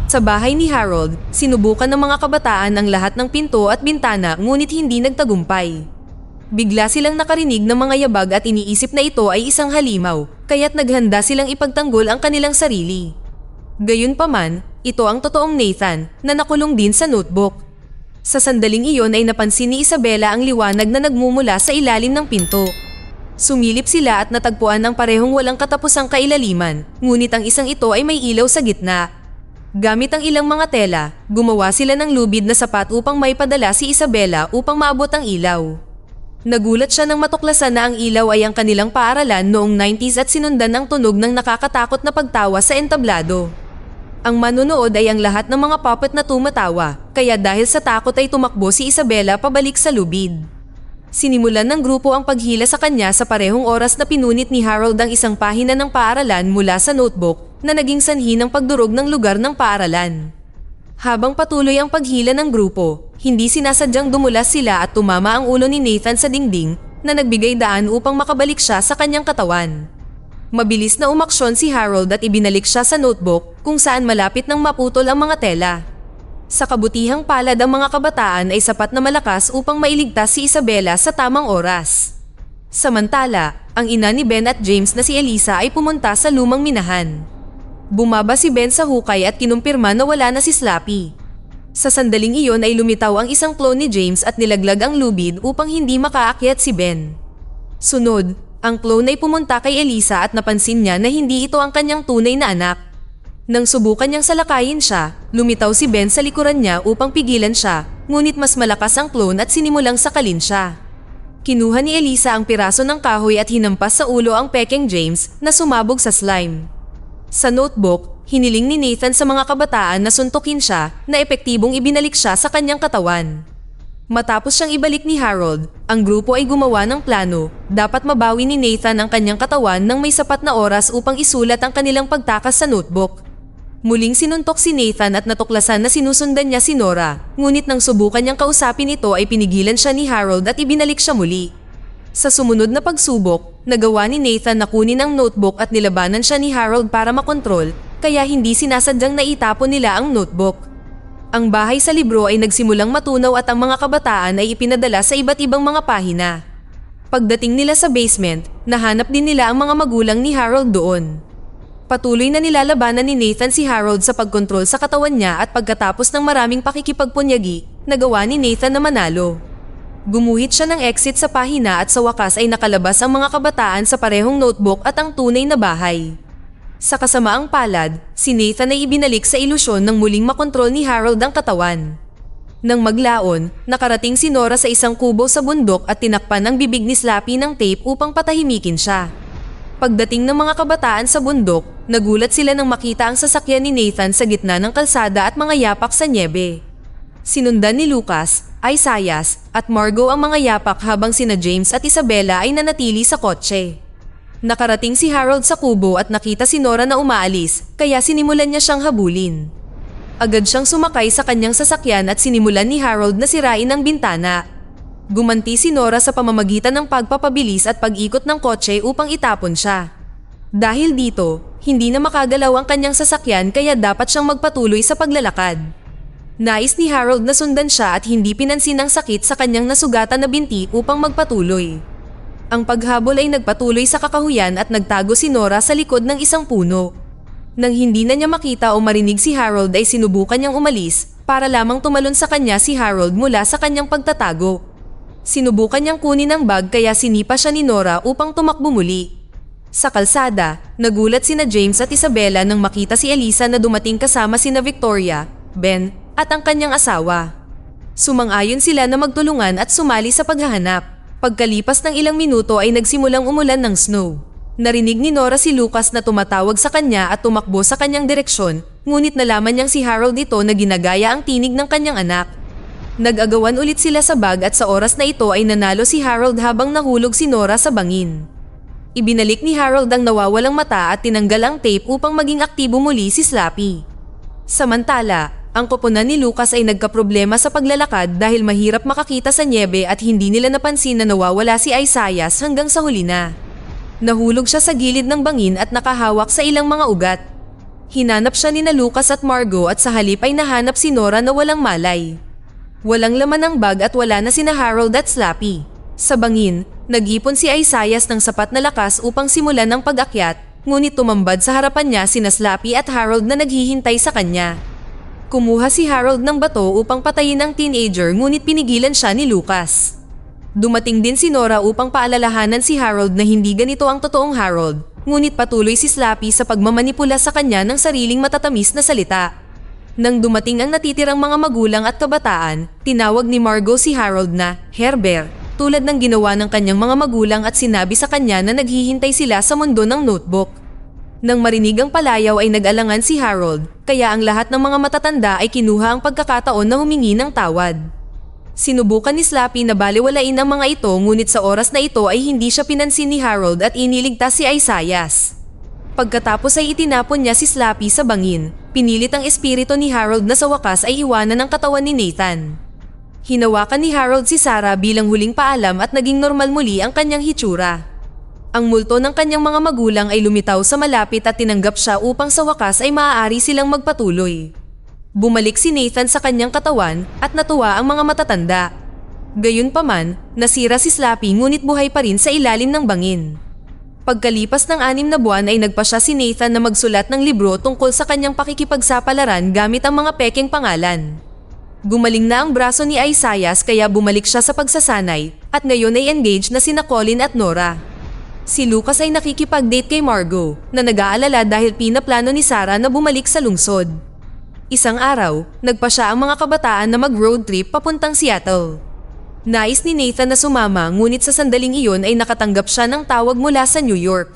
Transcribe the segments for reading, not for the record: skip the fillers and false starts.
Sa bahay ni Harold, sinubukan ng mga kabataan ang lahat ng pinto at bintana ngunit hindi nagtagumpay. Bigla silang nakarinig ng mga yabag at iniisip na ito ay isang halimaw, kaya't naghanda silang ipagtanggol ang kanilang sarili. Gayunpaman, ito ang totoong Nathan na nakulong din sa notebook. Sa sandaling iyon ay napansin ni Isabela ang liwanag na nagmumula sa ilalim ng pinto. Sumilip sila at natagpuan ang parehong walang katapusang kailaliman, ngunit ang isang ito ay may ilaw sa gitna. Gamit ang ilang mga tela, gumawa sila ng lubid na sapat upang maipadala si Isabela upang maabot ang ilaw. Nagulat siya nang matuklasan na ang ilaw ay ang kanilang paaralan noong 90s at sinundan ang tunog ng nakakatakot na pagtawa sa entablado. Ang manonood ay ang lahat ng mga puppet na tumatawa, kaya dahil sa takot ay tumakbo si Isabela pabalik sa lubid. Sinimulan ng grupo ang paghila sa kanya sa parehong oras na pinunit ni Harold ang isang pahina ng paaralan mula sa notebook na naging sanhi ng pagdurog ng lugar ng paaralan. Habang patuloy ang paghila ng grupo, hindi sinasadyang dumulas sila at tumama ang ulo ni Nathan sa dingding na nagbigay daan upang makabalik siya sa kanyang katawan. Mabilis na umaksyon si Harold at ibinalik siya sa notebook kung saan malapit nang maputol ang mga tela. Sa kabutihang palad ang mga kabataan ay sapat na malakas upang mailigtas si Isabela sa tamang oras. Samantala, ang ina ni Ben at James na si Elisa ay pumunta sa lumang minahan. Bumaba si Ben sa hukay at kinumpirma na wala na si Slappy. Sa sandaling iyon ay lumitaw ang isang clone ni James at nilaglag ang lubid upang hindi makaakyat si Ben. Sunod, ang clone ay pumunta kay Elisa at napansin niya na hindi ito ang kanyang tunay na anak. Nang subukan niyang salakayin siya, lumitaw si Ben sa likuran niya upang pigilan siya, ngunit mas malakas ang clone at sinimulang sakalin siya. Kinuha ni Elisa ang piraso ng kahoy at hinampas sa ulo ang pekeng James na sumabog sa slime. Sa notebook, hiniling ni Nathan sa mga kabataan na suntukin siya na epektibong ibinalik siya sa kanyang katawan. Matapos siyang ibalik ni Harold, ang grupo ay gumawa ng plano. Dapat mabawi ni Nathan ang kanyang katawan nang may sapat na oras upang isulat ang kanilang pagtakas sa notebook. Muling sinuntok si Nathan at natuklasan na sinusundan niya si Nora, ngunit nang subukan niyang kausapin ito ay pinigilan siya ni Harold at ibinalik siya muli. Sa sumunod na pagsubok, nagawa ni Nathan na kunin ang notebook at nilabanan siya ni Harold para makontrol, kaya hindi sinasadyang naitapon nila ang notebook. Ang bahay sa libro ay nagsimulang matunaw at ang mga kabataan ay ipinadala sa iba't ibang mga pahina. Pagdating nila sa basement, nahanap din nila ang mga magulang ni Harold doon. Patuloy na nilalabanan ni Nathan si Harold sa pagkontrol sa katawan niya at pagkatapos ng maraming pakikipagpunyagi, nagawa ni Nathan na manalo. Gumuhit siya ng exit sa pahina at sa wakas ay nakalabas ang mga kabataan sa parehong notebook at ang tunay na bahay. Sa kasamaang palad, si Nathan ay ibinalik sa ilusyon nang muling makontrol ni Harold ang katawan. Nang maglaon, nakarating si Nora sa isang kubo sa bundok at tinakpan ang bibig ni Slappy ng tape upang patahimikin siya. Pagdating ng mga kabataan sa bundok, nagulat sila nang makita ang sasakyan ni Nathan sa gitna ng kalsada at mga yapak sa nyebe. Sinundan ni Lucas, Isaias, at Margot ang mga yapak habang sina James at Isabela ay nanatili sa kotse. Nakarating si Harold sa kubo at nakita si Nora na umaalis, kaya sinimulan niya siyang habulin. Agad siyang sumakay sa kanyang sasakyan at sinimulan ni Harold na sirain ang bintana. Gumanti si Nora sa pamamagitan ng pagpapabilis at pag-ikot ng kotse upang itapon siya. Dahil dito, hindi na makagalaw ang kanyang sasakyan kaya dapat siyang magpatuloy sa paglalakad. Nais ni Harold na sundan siya at hindi pinansin ang sakit sa kanyang nasugatan na binti upang magpatuloy. Ang paghabol ay nagpatuloy sa kakahuyan at nagtago si Nora sa likod ng isang puno. Nang hindi na niya makita o marinig si Harold ay sinubukan niyang umalis para lamang tumalon sa kanya si Harold mula sa kanyang pagtatago. Sinubukan niyang kunin ang bag kaya sinipa siya ni Nora upang tumakbo muli. Sa kalsada, nagulat sina James at Isabela nang makita si Elisa na dumating kasama sina Victoria, Ben, at ang kanyang asawa. Sumang-ayon sila na magtulungan at sumali sa paghahanap. Pagkalipas ng ilang minuto ay nagsimulang umulan ng snow. Narinig ni Nora si Lucas na tumatawag sa kanya at tumakbo sa kanyang direksyon, ngunit nalaman niyang si Harold ito na ginagaya ang tinig ng kanyang anak. Nag-agawan ulit sila sa bag at sa oras na ito ay nanalo si Harold habang nahulog si Nora sa bangin. Ibinalik ni Harold ang nawawalang mata at tinanggal ang tape upang maging aktibo muli si Slappy. Samantala, ang koponan ni Lucas ay nagkaproblema sa paglalakad dahil mahirap makakita sa nyebe at hindi nila napansin na nawawala si Isaias hanggang sa huli na. Nahulog siya sa gilid ng bangin at nakahawak sa ilang mga ugat. Hinanap siya ni na Lucas at Margo at sa halip ay nahanap si Nora na walang malay. Walang laman ng bag at wala na sina Harold at Slappy. Sa bangin, nag-ipon si Isaias ng sapat na lakas upang simulan ang pag-akyat, ngunit tumambad sa harapan niya sina Slappy at Harold na naghihintay sa kanya. Kumuha si Harold ng bato upang patayin ang teenager ngunit pinigilan siya ni Lucas. Dumating din si Nora upang paalalahanan si Harold na hindi ganito ang totoong Harold, ngunit patuloy si Slappy sa pagmamanipula sa kanya ng sariling matatamis na salita. Nang dumating ang natitirang mga magulang at kabataan, tinawag ni Margo si Harold na Herbert, tulad ng ginawa ng kanyang mga magulang at sinabi sa kanya na naghihintay sila sa mundo ng notebook. Nang marinig ang palayaw ay nag-alangan si Harold, kaya ang lahat ng mga matatanda ay kinuha ang pagkakataon na humingi ng tawad. Sinubukan ni Slappy na balewalain ang mga ito ngunit sa oras na ito ay hindi siya pinansin ni Harold at iniligtas si Isaias. Pagkatapos ay itinapon niya si Slappy sa bangin, pinilit ang espiritu ni Harold na sa wakas ay iwanan ang katawan ni Nathan. Hinawakan ni Harold si Sarah bilang huling paalam at naging normal muli ang kanyang hitsura. Ang multo ng kanyang mga magulang ay lumitaw sa malapit at tinanggap siya upang sa wakas ay maaari silang magpatuloy. Bumalik si Nathan sa kanyang katawan at natuwa ang mga matatanda. Gayunpaman, nasira si Slappy ngunit buhay pa rin sa ilalim ng bangin. Pagkalipas ng 6 na buwan ay nagpasya si Nathan na magsulat ng libro tungkol sa kanyang pakikipagsapalaran gamit ang mga pekeng pangalan. Gumaling na ang braso ni Isaias kaya bumalik siya sa pagsasanay at ngayon ay engaged na sina Colin at Nora. Si Lucas ay nakikipag-date kay Margo na nag-aalala dahil pinaplano ni Sarah na bumalik sa lungsod. Isang araw, nagpasya ang mga kabataan na mag-road trip papuntang Seattle. Nais ni Nathan na sumama ngunit sa sandaling iyon ay nakatanggap siya ng tawag mula sa New York.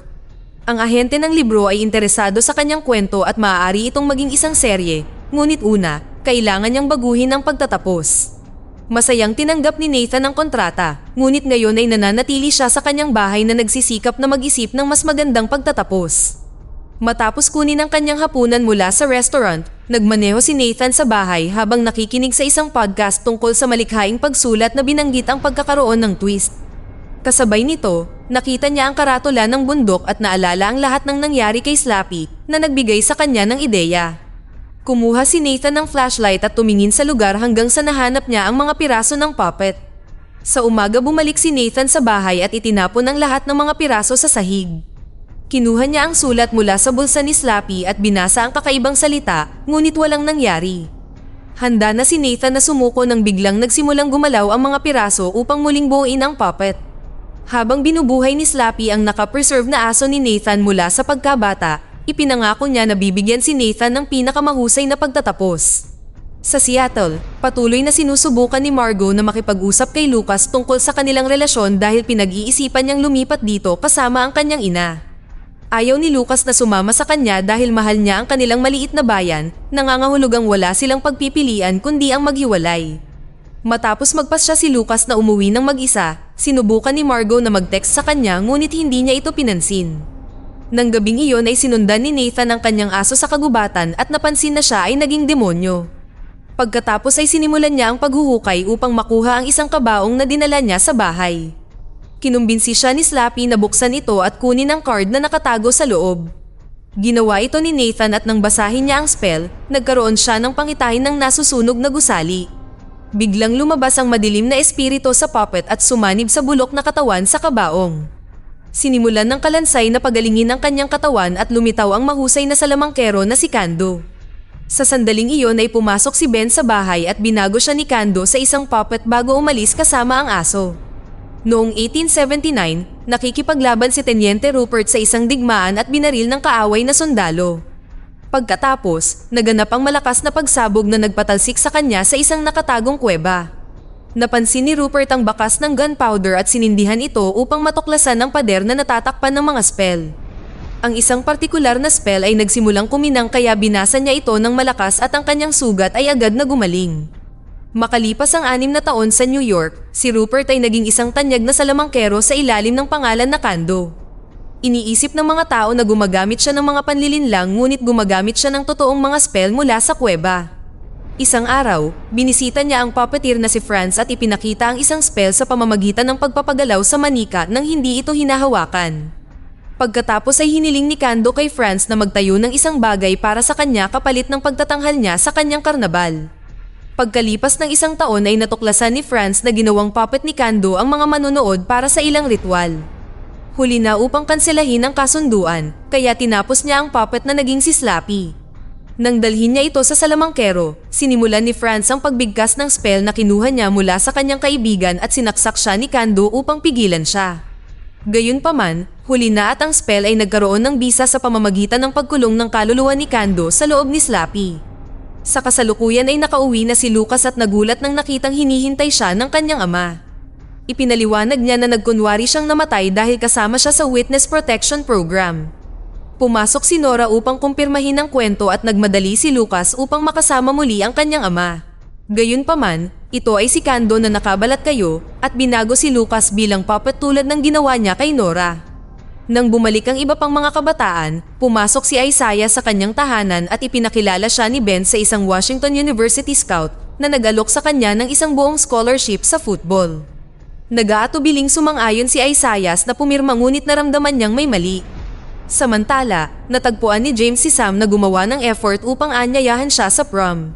Ang ahente ng libro ay interesado sa kanyang kwento at maaari itong maging isang serye, ngunit una, kailangan niyang baguhin ang pagtatapos. Masayang tinanggap ni Nathan ang kontrata, ngunit ngayon ay nananatili siya sa kanyang bahay na nagsisikap na mag-isip ng mas magandang pagtatapos. Matapos kunin ang kanyang hapunan mula sa restaurant, nagmaneho si Nathan sa bahay habang nakikinig sa isang podcast tungkol sa malikhaing pagsulat na binanggit ang pagkakaroon ng twist. Kasabay nito, nakita niya ang karatula ng bundok at naalala ang lahat ng nangyari kay Slappy na nagbigay sa kanya ng ideya. Kumuha si Nathan ng flashlight at tumingin sa lugar hanggang sa nahanap niya ang mga piraso ng puppet. Sa umaga bumalik si Nathan sa bahay at itinapon ang lahat ng mga piraso sa sahig. Kinuha niya ang sulat mula sa bulsa ni Slappy at binasa ang kakaibang salita, ngunit walang nangyari. Handa na si Nathan na sumuko nang biglang nagsimulang gumalaw ang mga piraso upang muling buuin ang puppet. Habang binubuhay ni Slappy ang nakapreserve na aso ni Nathan mula sa pagkabata, ipinangako niya na bibigyan si Nathan ng pinakamahusay na pagtatapos. Sa Seattle, patuloy na sinusubukan ni Margo na makipag-usap kay Lucas tungkol sa kanilang relasyon dahil pinag-iisipan niyang lumipat dito kasama ang kanyang ina. Ayaw ni Lucas na sumama sa kanya dahil mahal niya ang kanilang maliit na bayan, nangangahulugang wala silang pagpipilian kundi ang maghiwalay. Matapos magpasya si Lucas na umuwi ng mag-isa, sinubukan ni Margo na mag-text sa kanya ngunit hindi niya ito pinansin. Nang gabing iyon ay sinundan ni Nathan ang kanyang aso sa kagubatan at napansin na siya ay naging demonyo. Pagkatapos ay sinimulan niya ang paghuhukay upang makuha ang isang kabaong na dinala niya sa bahay. Kinumbinsi siya ni Slappy na buksan ito at kunin ang card na nakatago sa loob. Ginawa ito ni Nathan at nang basahin niya ang spell, nagkaroon siya ng pangitahin ng nasusunog na gusali. Biglang lumabas ang madilim na espiritu sa puppet at sumanib sa bulok na katawan sa kabaong. Sinimulan ng kalansay na pagalingin ang kanyang katawan at lumitaw ang mahusay na salamangkero na si Kando. Sa sandaling iyon ay pumasok si Ben sa bahay at binago siya ni Kando sa isang puppet bago umalis kasama ang aso. Noong 1879, nakikipaglaban si Teniente Rupert sa isang digmaan at binaril ng kaaway na sundalo. Pagkatapos, naganap ang malakas na pagsabog na nagpatalsik sa kanya sa isang nakatagong kuweba. Napansin ni Rupert ang bakas ng gunpowder at sinindihan ito upang matuklasan ang pader na natatakpan ng mga spell. Ang isang partikular na spell ay nagsimulang kuminang kaya binasa niya ito ng malakas at ang kanyang sugat ay agad na gumaling. Makalipas ang 6 na taon sa New York, si Rupert ay naging isang tanyag na salamangkero sa ilalim ng pangalan na Kando. Iniisip ng mga tao na gumagamit siya ng mga panlilinlang ngunit gumagamit siya ng totoong mga spell mula sa kuweba. Isang araw, binisita niya ang puppeteer na si Franz at ipinakita ang isang spell sa pamamagitan ng pagpapagalaw sa manika nang hindi ito hinahawakan. Pagkatapos ay hiniling ni Kando kay Franz na magtayo ng isang bagay para sa kanya kapalit ng pagtatanghal niya sa kanyang karnabal. Pagkalipas ng isang taon ay natuklasan ni Franz na ginawang puppet ni Kando ang mga manonood para sa ilang ritual. Huli na upang kanselahin ang kasunduan, kaya tinapos niya ang puppet na naging si Slappy. Nang dalhin niya ito sa salamangkero, sinimulan ni Franz ang pagbigkas ng spell na kinuha niya mula sa kanyang kaibigan at sinaksak siya ni Kando upang pigilan siya. Gayunpaman, huli na at ang spell ay nagkaroon ng bisa sa pamamagitan ng pagkulong ng kaluluwa ni Kando sa loob ni Slappy. Sa kasalukuyan ay nakauwi na si Lucas at nagulat nang nakitang hinihintay siya ng kanyang ama. Ipinaliwanag niya na nagkunwari siyang namatay dahil kasama siya sa Witness Protection Program. Pumasok si Nora upang kumpirmahin ang kwento at nagmadali si Lucas upang makasama muli ang kanyang ama. Gayunpaman, ito ay si Kando na nakabalat kayo at binago si Lucas bilang puppet tulad ng ginawa niya kay Nora. Nang bumalik ang iba pang mga kabataan, pumasok si Isaiah sa kanyang tahanan at ipinakilala siya ni Ben sa isang Washington University Scout na nag-alok sa kanya ng isang buong scholarship sa football. Nag-aatubiling sumang-ayon si Isaiah na pumirma ngunit naramdaman niyang may mali. Samantala, natagpuan ni James si Sam na gumawa ng effort upang anyayahan siya sa prom.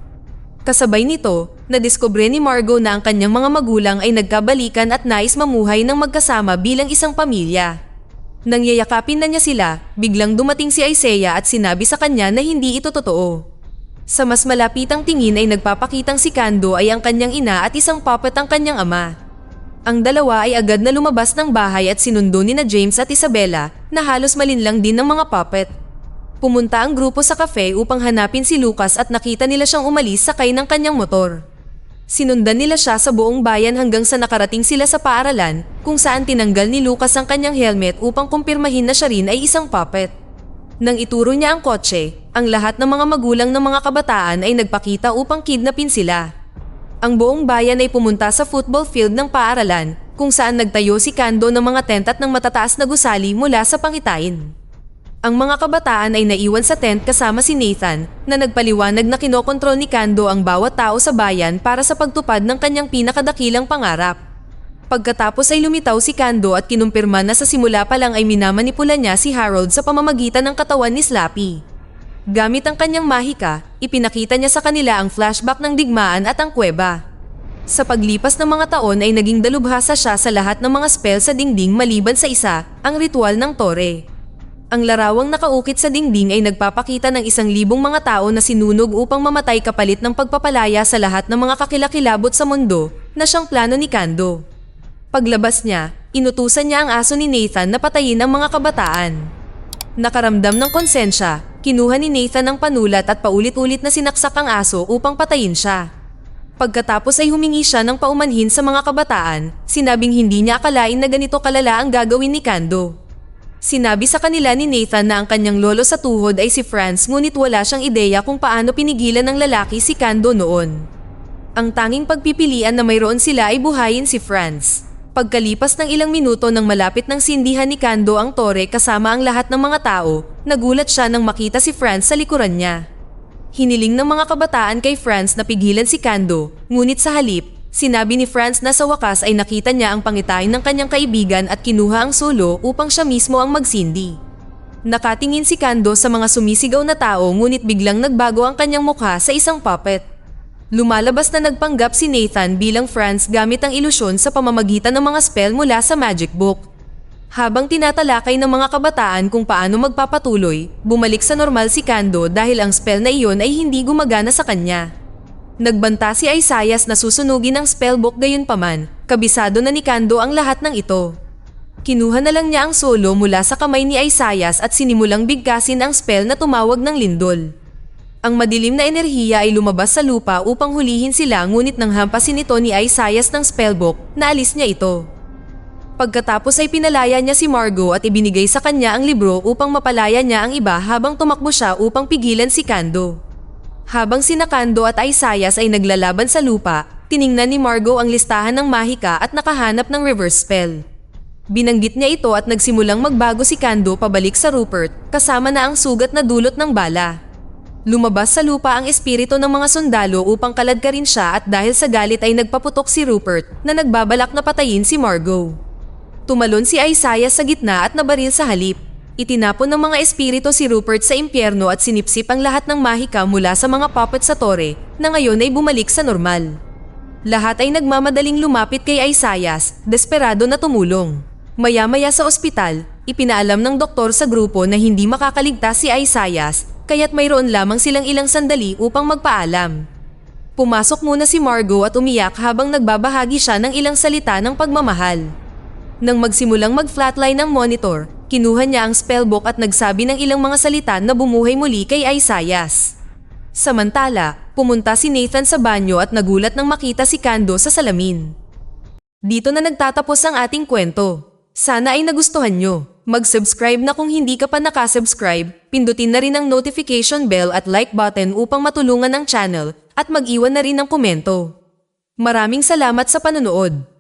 Kasabay nito, nadiskubre ni Margot na ang kanyang mga magulang ay nagkabalikan at nais mamuhay ng magkasama bilang isang pamilya. Nang yayakapin na niya sila, biglang dumating si Isaiah at sinabi sa kanya na hindi ito totoo. Sa mas malapitang tingin ay nagpapakitang si Kando ay ang kanyang ina at isang puppet ang kanyang ama. Ang dalawa ay agad na lumabas ng bahay at sinundo ni na James at Isabella na halos malinlang din ng mga puppet. Pumunta ang grupo sa cafe upang hanapin si Lucas at nakita nila siyang umalis sakay ng kanyang motor. Sinundan nila siya sa buong bayan hanggang sa nakarating sila sa paaralan kung saan tinanggal ni Lucas ang kanyang helmet upang kumpirmahin na siya rin ay isang puppet. Nang ituro niya ang kotse, ang lahat ng mga magulang ng mga kabataan ay nagpakita upang kidnapin sila. Ang buong bayan ay pumunta sa football field ng paaralan kung saan nagtayo si Kando ng mga tent at ng matataas na gusali mula sa pangitain. Ang mga kabataan ay naiwan sa tent kasama si Nathan na nagpaliwanag na kinokontrol ni Kando ang bawat tao sa bayan para sa pagtupad ng kanyang pinakadakilang pangarap. Pagkatapos ay lumitaw si Kando at kinumpirma na sa simula pa lang ay minamanipula niya si Harold sa pamamagitan ng katawan ni Slappy. Gamit ang kanyang mahika, ipinakita niya sa kanila ang flashback ng digmaan at ang kuweba. Sa paglipas ng mga taon ay naging dalubhasa siya sa lahat ng mga spell sa dingding maliban sa isa, ang ritual ng tore. Ang larawang nakaukit sa dingding ay nagpapakita ng 1,000 mga tao na sinunog upang mamatay kapalit ng pagpapalaya sa lahat ng mga kakilakilabot sa mundo na siyang plano ni Kando. Paglabas niya, inutusan niya ang aso ni Nathan na patayin ang mga kabataan. Nakaramdam ng konsensya, kinuha ni Nathan ang panulat at paulit-ulit na sinaksak ang aso upang patayin siya. Pagkatapos ay humingi siya ng paumanhin sa mga kabataan, sinabing hindi niya akalain na ganito kalala ang gagawin ni Kando. Sinabi sa kanila ni Nathan na ang kanyang lolo sa tuhod ay si Franz ngunit wala siyang ideya kung paano pinigilan ng lalaki si Kando noon. Ang tanging pagpipilian na mayroon sila ay buhayin si Franz. Pagkalipas ng ilang minuto nang malapit ng sindihan ni Kando ang tore kasama ang lahat ng mga tao, nagulat siya nang makita si Franz sa likuran niya. Hiniling ng mga kabataan kay Franz na pigilan si Kando, ngunit sa halip, sinabi ni Franz na sa wakas ay nakita niya ang pangitain ng kanyang kaibigan at kinuha ang sulo upang siya mismo ang magsindi. Nakatingin si Kando sa mga sumisigaw na tao ngunit biglang nagbago ang kanyang mukha sa isang puppet. Lumalabas na nagpanggap si Nathan bilang Franz gamit ang ilusyon sa pamamagitan ng mga spell mula sa magic book. Habang tinatalakay ng mga kabataan kung paano magpapatuloy, bumalik sa normal si Kando dahil ang spell na iyon ay hindi gumagana sa kanya. Nagbanta si Isaiah na susunugin ang spellbook gayunpaman, kabisado na ni Kando ang lahat ng ito. Kinuha na lang niya ang solo mula sa kamay ni Isaiah at sinimulang bigkasin ang spell na tumawag ng lindol. Ang madilim na enerhiya ay lumabas sa lupa upang hulihin sila ngunit nang hampasin ito ni Isaiah ng spellbook, naalis niya ito. Pagkatapos ay pinalaya niya si Margot at ibinigay sa kanya ang libro upang mapalaya niya ang iba habang tumakbo siya upang pigilan si Kando. Habang sina Kando at Isaiah ay naglalaban sa lupa, tiningnan ni Margot ang listahan ng mahika at nakahanap ng reverse spell. Binanggit niya ito at nagsimulang magbago si Kando pabalik sa Rupert, kasama na ang sugat na dulot ng bala. Lumabas sa lupa ang espiritu ng mga sundalo upang kaladkarin siya at dahil sa galit ay nagpaputok si Rupert na nagbabalak na patayin si Margot. Tumalon si Isaiah sa gitna at nabaril sa halip. Itinapon ng mga espiritu si Rupert sa impyerno at sinipsip ang lahat ng mahika mula sa mga puppet sa tore na ngayon ay bumalik sa normal. Lahat ay nagmamadaling lumapit kay Isaias, desperado na tumulong. Maya-maya sa ospital, ipinaalam ng doktor sa grupo na hindi makakaligtas si Isaias, kaya't mayroon lamang silang ilang sandali upang magpaalam. Pumasok muna si Margot at umiyak habang nagbabahagi siya ng ilang salita ng pagmamahal. Nang magsimulang mag-flatline ang monitor, kinuha niya ang spellbook at nagsabi ng ilang mga salita na bumuhay muli kay Isaias. Samantala, pumunta si Nathan sa banyo at nagulat nang makita si Kando sa salamin. Dito na nagtatapos ang ating kwento. Sana ay nagustuhan nyo. Mag-subscribe na kung hindi ka pa nakasubscribe, pindutin na rin ang notification bell at like button upang matulungan ang channel at mag-iwan na rin ng komento. Maraming salamat sa panonood.